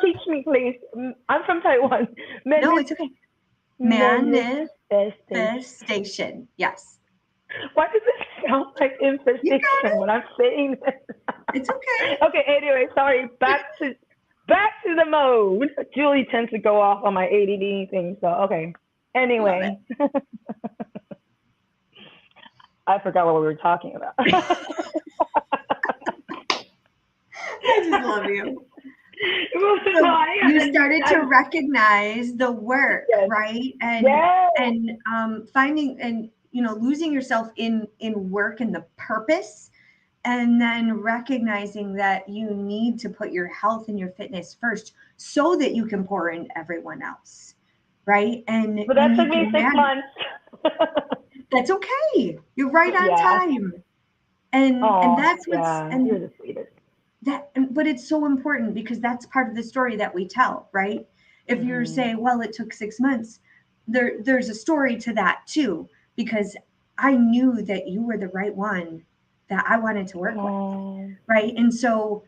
teach me, please. I'm from Taiwan. No, it's okay. Manifestation. Manifestation. Yes. Why does it sound like infestation when I'm saying it? It's okay. Okay, anyway, sorry. Back to the mode. Julie tends to go off on my ADD thing, so okay. Anyway. I forgot what we were talking about. I just love you. So you started to recognize the work, yes. Right? And yes. And finding and losing yourself in work and the purpose, and then recognizing that you need to put your health and your fitness first so that you can pour into everyone else, right? And but that took me 6 months. That's okay. You're right on time. And that's what's and you're the sweetest. But it's so important because that's part of the story that we tell, right? If you're saying, well, it took 6 months, there's a story to that too, because I knew that you were the right one that I wanted to work with, Oh. right? And so,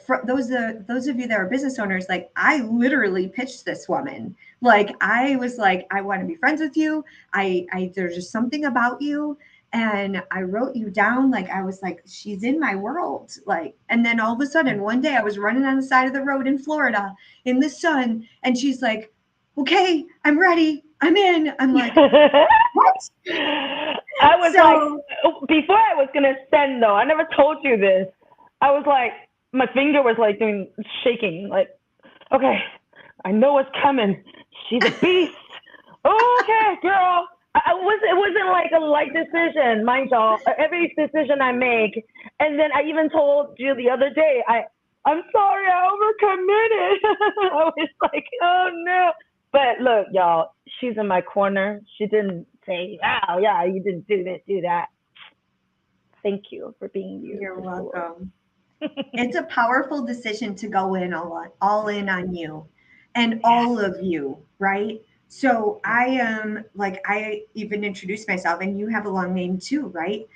for those of you that are business owners, like I literally pitched this woman. Like I was like, I want to be friends with you. I there's just something about you. And I wrote you down. Like I was like, she's in my world. Like, and then all of a sudden, one day I was running on the side of the road in Florida in the sun, and she's like, "Okay, I'm ready. I'm in." I'm like, "What?" I was So like, before I was gonna send though, I never told you this. I was like, my finger was like doing shaking. Like, okay, I know what's coming. She's a beast. Okay, girl. It wasn't like a light decision, mind y'all. Every decision I make, and then I even told you the other day, I'm sorry, I overcommitted. I was like, oh no. But look, y'all, she's in my corner. She didn't say, oh yeah, you didn't do this, do that. Thank you for being you. you're Crystal. welcome. It's a powerful decision to go in all in on you and all of you, right? So I am like, I even introduced myself, and you have a long name too, right?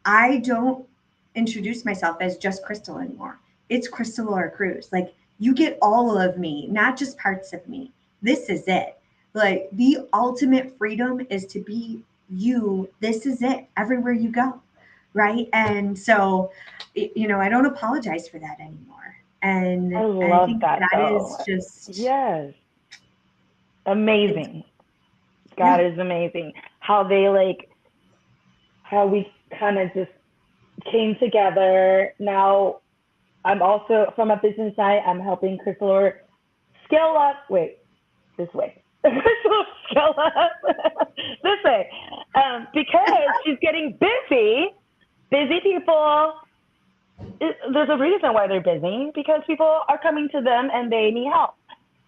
I don't introduce myself as just Crystal anymore. It's Crystal Laura Cruz. Like you get all of me, not just parts of me. This is it. Like the ultimate freedom is to be you. This is it everywhere you go. Right. And so, I don't apologize for that anymore. I And I love think that that though. is just, Yes, it's, amazing. God yeah, is amazing. How they like, how we kind of just came together. Now I'm also from a business side. I'm helping Crystal scale up. Wait, this way. Scale up this way, because she's getting busy. Busy people. There's a reason why they're busy because people are coming to them and they need help.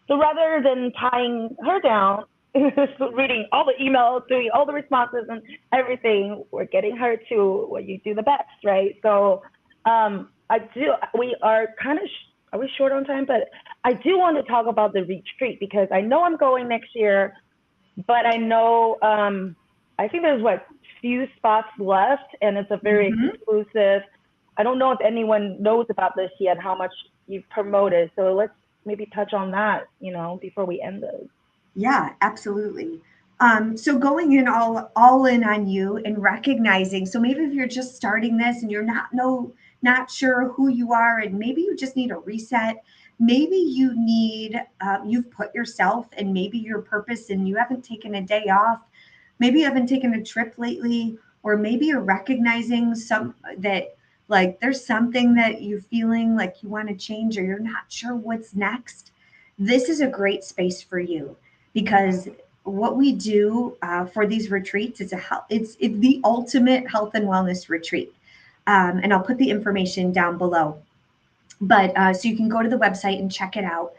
So rather than tying her down, reading all the emails, doing all the responses and everything, we're getting her to what you do the best, right? So we are kind of, are we short on time? But I do want to talk about the retreat because I know I'm going next year, but I know, I think there's few spots left and it's a very mhm. exclusive. I don't know if anyone knows about this yet, how much you've promoted. So let's maybe touch on that, before we end this. Yeah, absolutely. So going in all in on you and recognizing. So maybe if you're just starting this and you're not sure who you are, and maybe you just need a reset. Maybe you've put yourself and maybe your purpose, and you haven't taken a day off. Maybe you haven't taken a trip lately, or maybe you're recognizing some that like there's something that you're feeling like you want to change, or you're not sure what's next. This is a great space for you because what we do for these retreats is it's the ultimate health and wellness retreat. And I'll put the information down below. But so you can go to the website and check it out.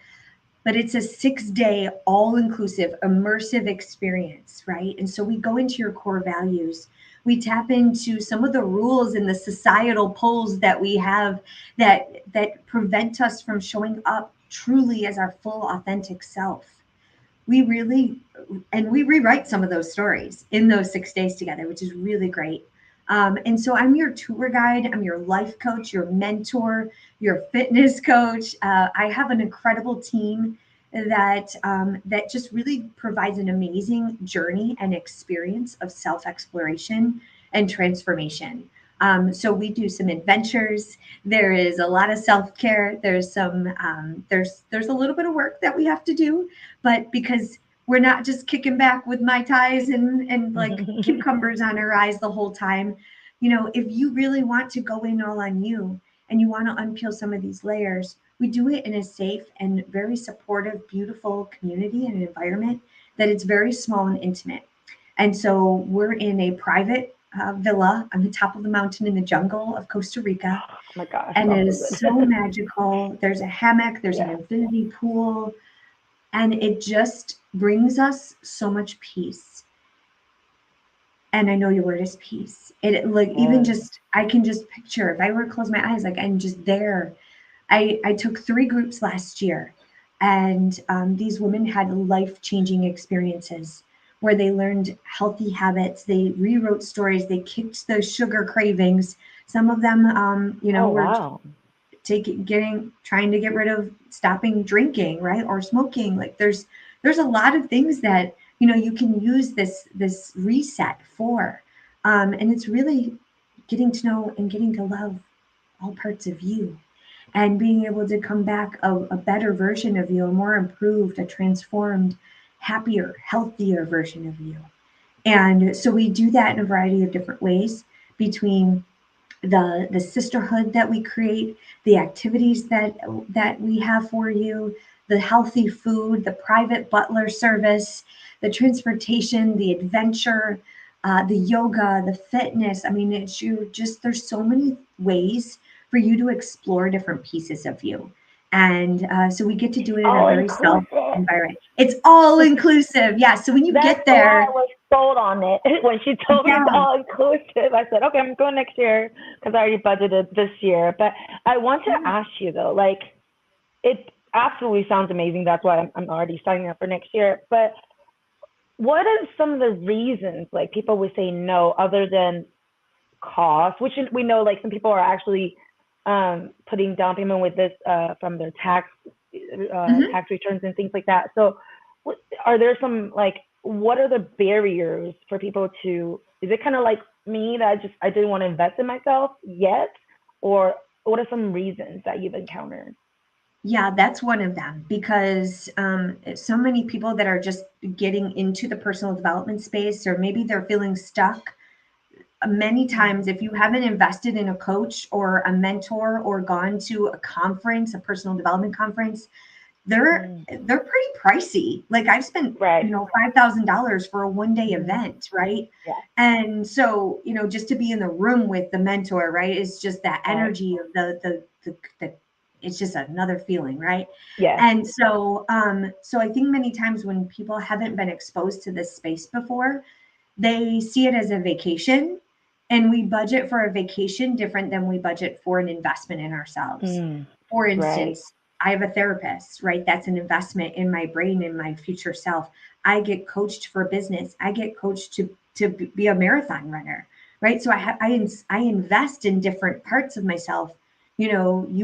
But it's a 6-day, all inclusive, immersive experience, right? And so we go into your core values. We tap into some of the rules and the societal pulls that we have that prevent us from showing up truly as our full, authentic self. We really and we rewrite some of those stories in those 6 days together, which is really great. And so I'm your tour guide, I'm your life coach, your mentor, your fitness coach. I have an incredible team that just really provides an amazing journey and experience of self exploration and transformation. So we do some adventures. There is a lot of self care. There's there's a little bit of work that we have to do, but because we're not just kicking back with mai tais and like cucumbers on our eyes the whole time. If you really want to go in all on you and you want to unpeel some of these layers, we do it in a safe and very supportive, beautiful community and environment that it's very small and intimate. And so we're in a private villa on the top of the mountain in the jungle of Costa Rica, Oh my gosh, and sounds it so is so good. magical. There's a hammock, there's an Yeah. infinity pool, and it just brings us so much peace. And I know your word is peace. It like even Yes. just I can just picture if I were to close my eyes, like I'm just there. I took 3 groups last year, And these women had life-changing experiences where they learned healthy habits, they rewrote stories, they kicked those sugar cravings. Some of them, Oh, were wow. trying to get rid of stopping drinking, right, or smoking. Like there's a lot of things that you can use this reset for, and it's really getting to know and getting to love all parts of you, and being able to come back a better version of you, a more improved, a transformed, happier, healthier version of you. And so we do that in a variety of different ways, between the sisterhood that we create, the activities that we have for you, the healthy food, the private butler service, the transportation, the adventure, the yoga, the fitness. I mean, it's you just there's so many ways for you to explore different pieces of you, and so we get to do it in a All very self inclusive. environment. It's all inclusive, yeah. So when you That's get why I there, was sold on it. When she told me it's yeah. all inclusive, I said, okay, I'm going next year because I already budgeted this year. But I want to Yeah. ask you though, like, it absolutely sounds amazing. That's why I'm already signing up for next year. But what are some of the reasons like people would say no other than cost, which we know like some people are actually putting down payment with this from their Mhm. tax returns and things like that. So, are there some like what are the barriers for people to? Is it kind of like me that I didn't want to invest in myself yet, or what are some reasons that you've encountered? Yeah, that's one of them, because so many people that are just getting into the personal development space, or maybe they're feeling stuck. Many times, Mm, if you haven't invested in a coach or a mentor or gone to a conference, a personal development conference, mm, they're pretty pricey. Like I've spent, right. $5,000 for a one-day Mm-hmm. event, right? Yeah. And so, just to be in the room with the mentor, right, is just that Right. energy of the it's just another feeling, right? Yes. And so I think many times when people haven't been exposed to this space before, they see it as a vacation, and we budget for a vacation different than we budget for an investment in ourselves. Mm, For right. instance, I have a therapist, right? That's an investment in my brain, in my future self. I get coached for business. I get coached to be a marathon runner, right? So I invest in different parts of myself. You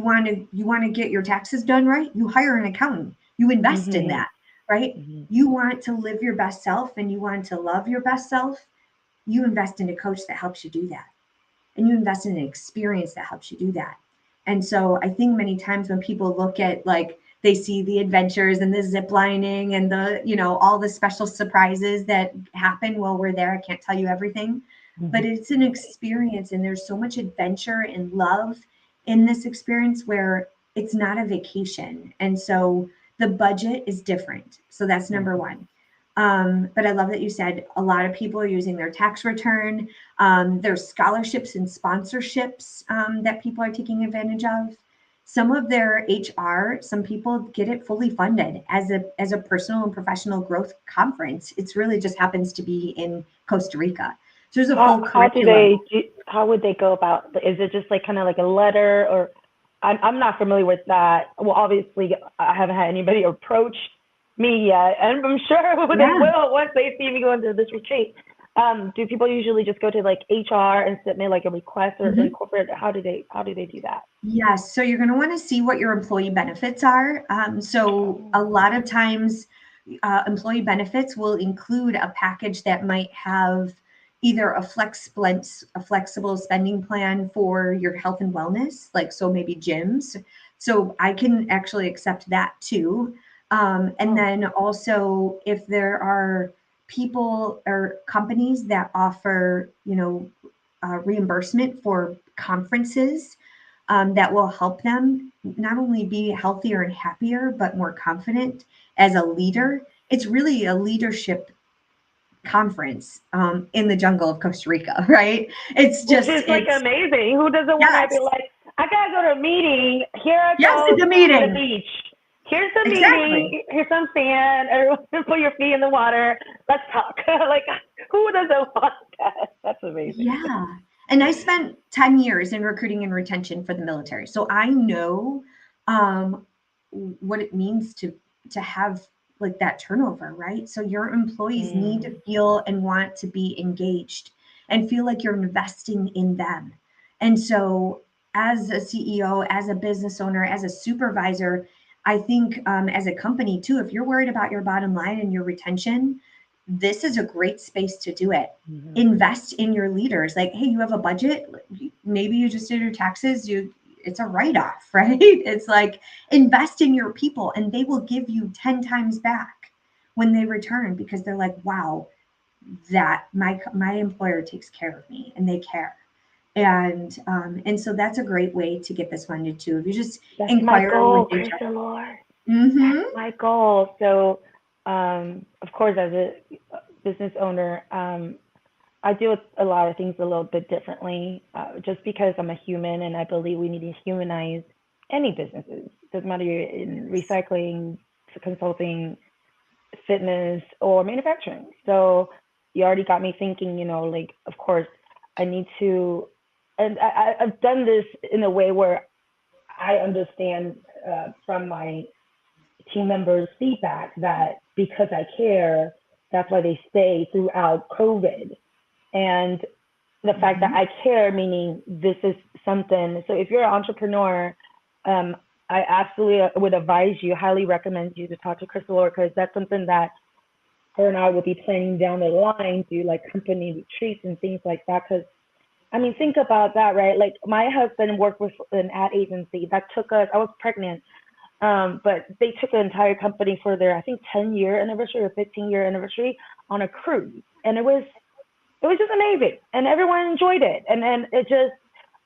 want to get your taxes done right? You hire an accountant. You invest in Mm-hmm. that, right? Mm-hmm. You want to live your best self and you want to love your best self, you invest in a coach that helps you do that. And you invest in an experience that helps you do that. And so I think many times when people look at, like, they see the adventures and the zip lining and all the special surprises that happen while we're there. I can't tell you everything, but it's an experience, and there's so much adventure and love in this experience where it's not a vacation. And so the budget is different. So that's number Mm-hmm. one. But I love that you said a lot of people are using their tax return. There's scholarships and sponsorships that people are taking advantage of. Some of their HR, some people get it fully funded as a personal and professional growth conference. It's really just happens to be in Costa Rica. So there's a full curriculum. How would they go about? Is it just like kind of like a letter or? I'm not familiar with that. Well, obviously, I haven't had anybody approach me yet, and I'm sure they Yeah. will once they see me go into this retreat. Do people usually just go to like HR and submit like a request or Mhm. incorporate? How do they do that? Yes. So you're going to want to see what your employee benefits are. So a Oh. lot of times, employee benefits will include a package that might have either a flexible spending plan for your health and wellness, like so maybe gyms. So I can actually accept that too. And Oh. then also, if there are people or companies that offer, reimbursement for conferences, that will help them not only be healthier and happier, but more confident as a leader. It's really a leadership conference in the jungle of Costa Rica, right? Which is like It's, amazing. Who doesn't want to be yes, like, I gotta go to a meeting. Here I yes, go it's a to the meeting. beach. Here's the Exactly. meeting. Here's some sand. Everyone put your feet in the water. Let's talk. Like, who doesn't want that? That's amazing. Yeah. And I spent 10 years in recruiting and retention for the military. So I know what it means to have like that turnover, right? So your employees need to Mm. feel and want to be engaged and feel like you're investing in them. And so as a CEO, as a business owner, as a supervisor, I think as a company too, if you're worried about your bottom line and your retention, this is a great space to do it. Mhm. Invest in your leaders. Like, hey, you have a budget. Maybe you just did your taxes. It's a write off, right? It's like invest in your people, and they will give you 10 times back when they return because they're like, wow, that my employer takes care of me and they care. And so that's a great way to get this funded too. If you just That's my inquire goal, with HR. Crystal. That's Mm-hmm. my goal. So, of course, as a business owner, I do a lot of things a little bit differently, just because I'm a human and I believe we need to humanize any businesses. Doesn't matter you're in recycling, consulting, fitness, or manufacturing. So you already got me thinking, like, of course, I need to, and I've done this in a way where I understand from my team members' feedback that because I care, that's why they stay throughout COVID. And the fact that Mm-hmm. I care, meaning this is something. So if you're an entrepreneur, um, I absolutely would advise you, highly recommend you to talk to Crystal, because that's something that her and I will be planning down the line, do like company retreats and things like that. Because I mean, think about that, right? Like my husband worked with an ad agency that took us. I was pregnant, but they took the entire company for their, I think, 10-year anniversary or 15-year anniversary on a cruise, and it was just amazing, and everyone enjoyed it, and then it just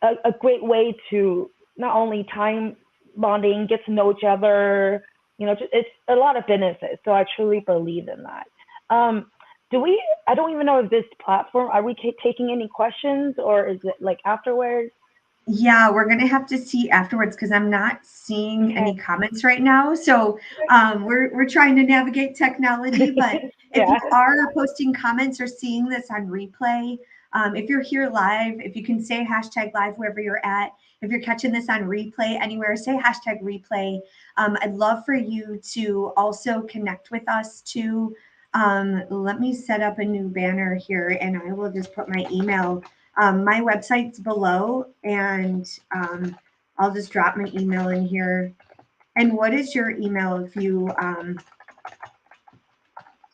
a great way to not only time bonding, get to know each other. Just, it's a lot of benefits. So I truly believe in that. Um, do we? I don't even know if this platform, are we taking any questions, or is it like afterwards? Yeah, we're gonna have to see afterwards because I'm not seeing Okay. any comments right now. So we're trying to navigate technology, but if you Yeah. are posting comments or seeing this on replay, if you're here live, if you can say hashtag live wherever you're at. If you're catching this on replay anywhere, say hashtag replay. I'd love for you to also connect with us too. Let me set up a new banner here and I will just put my email. My website's below, and I'll just drop my email in here. And what is your email if you,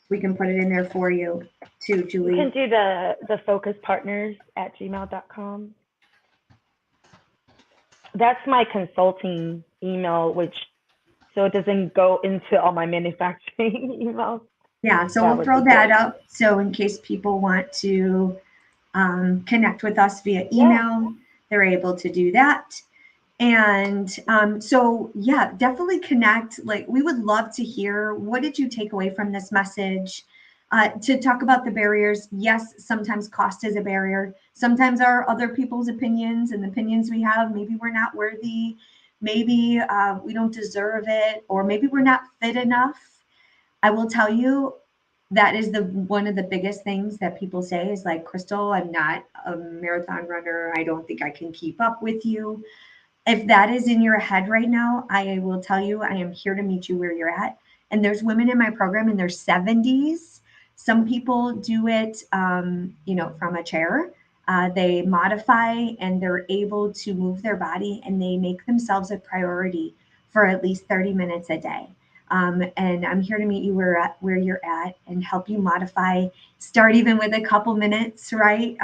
we can put it in there for you too, You can Julie. do the focuspartners@gmail.com. That's my consulting email, which so it doesn't go into all my manufacturing emails. Yeah, so That we'll would throw be that great. up. So in case people want to connect with us via Yeah. email, they're able to do that. And so, yeah, definitely connect. Like, we would love to hear what did you take away from this message? To talk about the barriers. Yes, sometimes cost is a barrier. Sometimes our other people's opinions and the opinions we have, maybe we're not worthy. Maybe we don't deserve it, or maybe we're not fit enough. I will tell you that is the one of the biggest things that people say is like, Crystal, I'm not a marathon runner. I don't think I can keep up with you. If that is in your head right now, I will tell you I am here to meet you where you're at. And there's women in my program in their 70s. Some people do it, from a chair. They modify and they're able to move their body and they make themselves a priority for at least 30 minutes a day. And I'm here to meet you where you're at and help you modify. Start even with a couple minutes, right?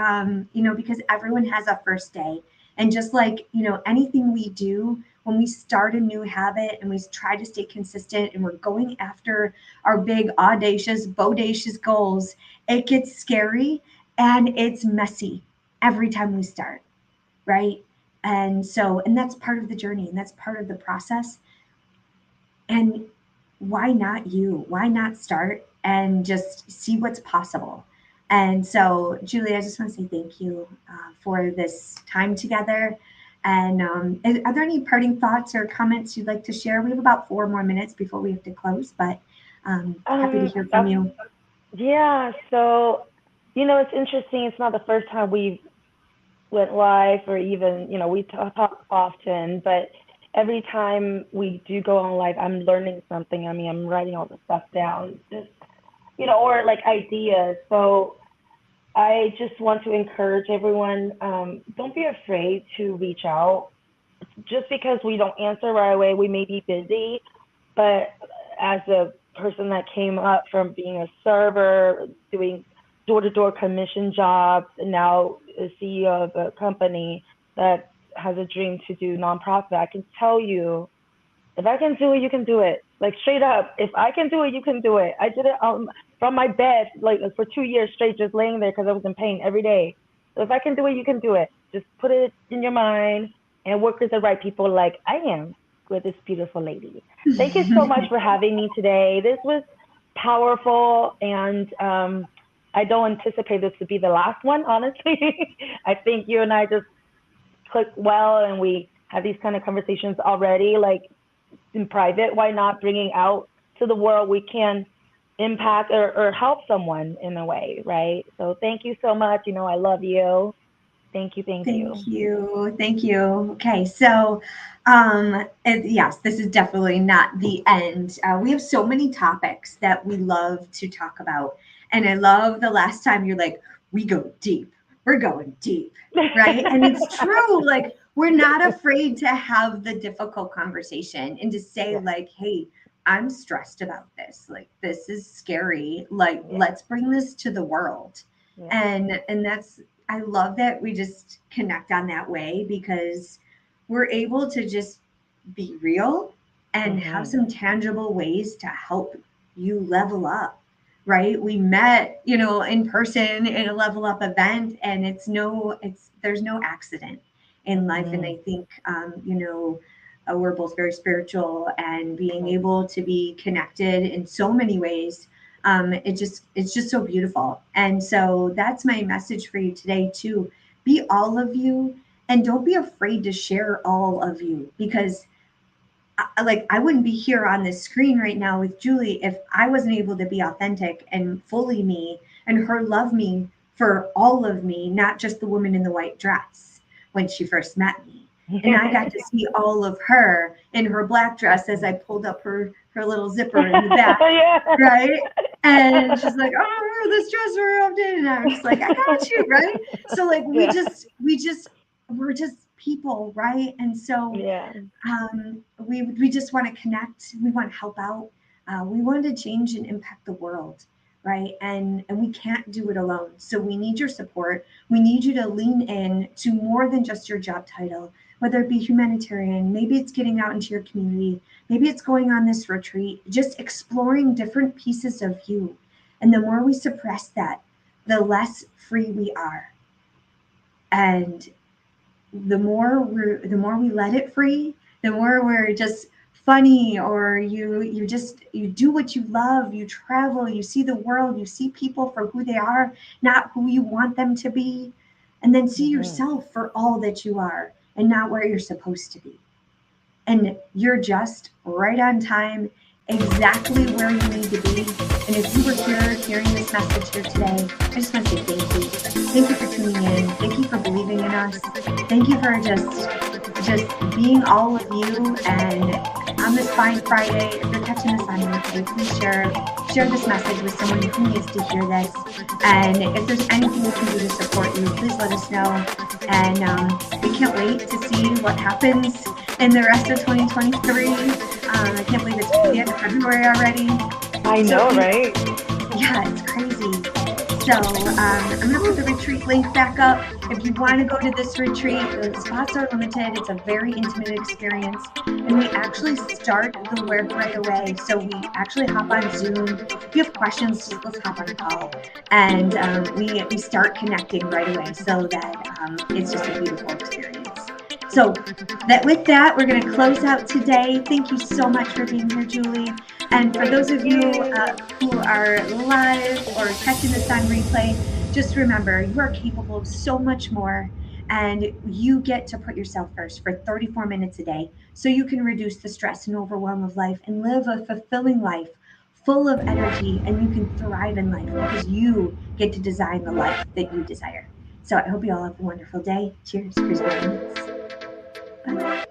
Because everyone has a first day, and just like, anything we do, when we start a new habit and we try to stay consistent and we're going after our big, audacious, bodacious goals, it gets scary and it's messy every time we start, right? And that's part of the journey and that's part of the process. And why not you? Why not start and just see what's possible? And so, Julie, I just want to say thank you for this time together. And are there any parting thoughts or comments you'd like to share? We have about 4 more minutes before we have to close, but happy to hear from That's, you. yeah. So, it's interesting. It's not the first time we've went live, or even, we talk often, but every time we do go on live, I'm learning something. I mean, I'm writing all the stuff down, just, or like ideas. So I just want to encourage everyone, don't be afraid to reach out. Just because we don't answer right away, we may be busy, but as a person that came up from being a server, doing door-to-door commission jobs, and now a CEO of a company that has a dream to do nonprofit, I can tell you, if I can do it, you can do it. Like straight up, if I can do it, you can do it. I did it from my bed, like for 2 years straight, just laying there because I was in pain every day. So if I can do it, you can do it. Just put it in your mind and work with the right people like I am with this beautiful lady. Thank you so much for having me today. This was powerful, and I don't anticipate this to be the last one, honestly. I think you and I just click well, and we have these kind of conversations already, like in private. Why not bringing out to the world we can impact or help someone in a way, right? So thank you so much. I love you. Thank you. Thank you. Thank you. Okay, so yes, this is definitely not the end. We have so many topics that we love to talk about. And I love the last time you're like, we go deep. We're going deep, right? And it's true. Like, we're not afraid to have the difficult conversation and to say, like, hey, I'm stressed about this. Like, this is scary. Like, let's bring this to the world. And that's, I love that we just connect on that way, because we're able to just be real and have some tangible ways to help you level up, right? We met, in person in a level up event, and there's no accident in life. And I think, we're both very spiritual, and being able to be connected in so many ways, it's just so beautiful. And so that's my message for you today too. Be all of you, and don't be afraid to share all of you, because I wouldn't be here on this screen right now with Julie if I wasn't able to be authentic and fully me, and her love me for all of me, not just the woman in the white dress when she first met me. And I got to see all of her in her black dress as I pulled up her little zipper in the back, right? And she's like, "Oh, this dress we're up in," and I was just like, "I got you," right? So like we're just people, right? And so we just want to connect. We want to help out. We want to change and impact the world, right? And we can't do it alone. So we need your support. We need you to lean in to more than just your job title, whether it be humanitarian, maybe it's getting out into your community, maybe it's going on this retreat, just exploring different pieces of you. And the more we suppress that, the less free we are. And the more we let it free, the more we're just funny, or you do what you love, you travel, you see the world, you see people for who they are, not who you want them to be, and then see yourself for all that you are and not where you're supposed to be. And you're just right on time, exactly where you need to be. And if you were here hearing this message here today, I just want to say thank you. Thank you for tuning in. Thank you for believing in us. Thank you for just being all of you. And on this fine Friday, if you're catching this on replay, please share this message with someone who needs to hear this. And if there's anything we can do to support you, please let us know. And we can't wait to see what happens in the rest of 2023. I can't believe it's the end of February already. I know, right? Yeah, it's crazy. So I'm going to put the retreat link back up. If you want to go to this retreat, the spots are limited. It's a very intimate experience. And we actually start the work right away. So we actually hop on Zoom. If you have questions, just let's hop on a call. And we start connecting right away, so that it's just a beautiful experience. So with that, we're going to close out today. Thank you so much for being here, Julie. And for those of you who are live or catching this on replay, just remember, you are capable of so much more, and you get to put yourself first for 34 minutes a day, so you can reduce the stress and overwhelm of life and live a fulfilling life full of energy, and you can thrive in life because you get to design the life that you desire. So I hope you all have a wonderful day. Cheers. Here's my minutes. Bye.